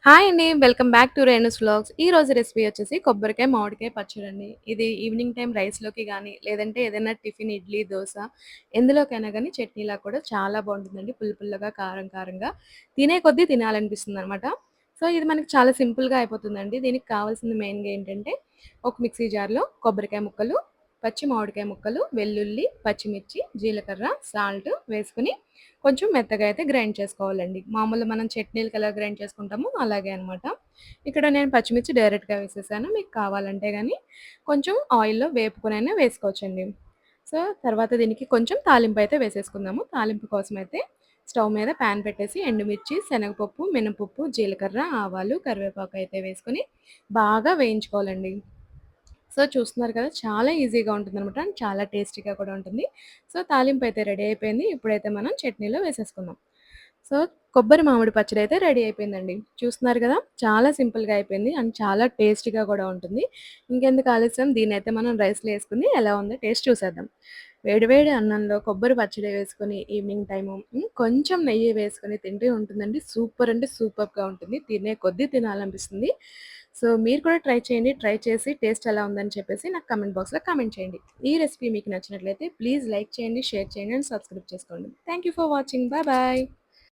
Hi అండి. Welcome back to Renu's vlogs. ఈ రోజు రెసిపీ వచ్చేసి కొబ్బరికాయ, మామిడికాయ పచ్చడండి. ఇది ఈవినింగ్ టైమ్ రైస్‌లోకి గానీ, లేదంటే ఏదైనా టిఫిన్ ఇడ్లీ, దోస ఎందులోకైనా గానీ చట్నీలా కూడా చాలా బావుంటుందండి. పుల్ల పుల్లగా, కారం కారంగా తినే కొద్దీ తినాలనిపిస్తుందనమాట. సో, ఇది మనకి చాలా సింపుల్‌గా అయిపోతుందండి. దీనికి కావాల్సింది మెయిన్‌గా ఏంటంటే, ఒక మిక్సీ జార్‌లో కొబ్బరికాయ ముక్కలు, పచ్చి మామిడికాయ ముక్కలు, వెల్లుల్లి, పచ్చిమిర్చి, జీలకర్ర, సాల్ట్ వేసుకొని కొంచెం మెత్తగా అయితే గ్రైండ్ చేసుకోవాలండి. మామూలుగా మనం చట్నీలకి ఎలా గ్రైండ్ చేసుకుంటామో అలాగే అనమాట. ఇక్కడ నేను పచ్చిమిర్చి డైరెక్ట్‌గా వేసేసాను. మీకు కావాలంటే గాని కొంచెం ఆయిల్‌లో వేపుకొనైనా వేసుకోవచ్చండి. సో, తర్వాత దీనికి కొంచెం తాలింపయితే వేసేసుకుందాము. తాలింపు కోసమైతే స్టవ్ మీద పాన్ పెట్టేసి ఎండుమిర్చి, శనగపప్పు, మినపప్పు, జీలకర్ర, ఆవాలు, కరివేపాకు అయితే వేసుకొని బాగా వేయించుకోవాలండి. సో, చూస్తున్నారు కదా! చాలా ఈజీగా ఉంటుందనమాట. అండ్ చాలా టేస్టీగా కూడా ఉంటుంది. సో, తాలింపయితే రెడీ అయిపోయింది. ఇప్పుడైతే మనం చట్నీలో వేసేసుకుందాం. సో, కొబ్బరి మామిడి పచ్చడైతే రెడీ అయిపోయిందండి. చూస్తున్నారు కదా! చాలా సింపుల్‌గా అయిపోయింది. అండ్ చాలా టేస్టీగా కూడా ఉంటుంది. ఇంకెందుకు ఆలస్యం దీన్నైతే మనం రైస్‌లో ఏసుకొని ఎలా ఉందో టేస్ట్ చూసేద్దాం. వేడి వేడి అన్నంలో కొబ్బరి పచ్చడి వేసుకొని ఈవినింగ్ టైము కొంచెం నెయ్యి వేసుకొని తింటే ఉంటుందండి. సూపర్ అంటే సూపర్‌గా ఉంటుంది. తినే కొద్దీ తినాలనిపిస్తుంది. సో, మీరు కూడా ట్రై చేయండి. ట్రై చేసి టేస్ట్ ఎలా ఉందని చెప్పేసి నాకు కామెంట్ బాక్స్‌లో కామెంట్ చేయండి. ఈ రెసిపీ మీకు నచ్చినట్లయితే ప్లీజ్ లైక్ చేయండి, షేర్ చేయండి అండ్ సబ్స్క్రైబ్ చేసుకోండి. Thank you for watching. Bye bye.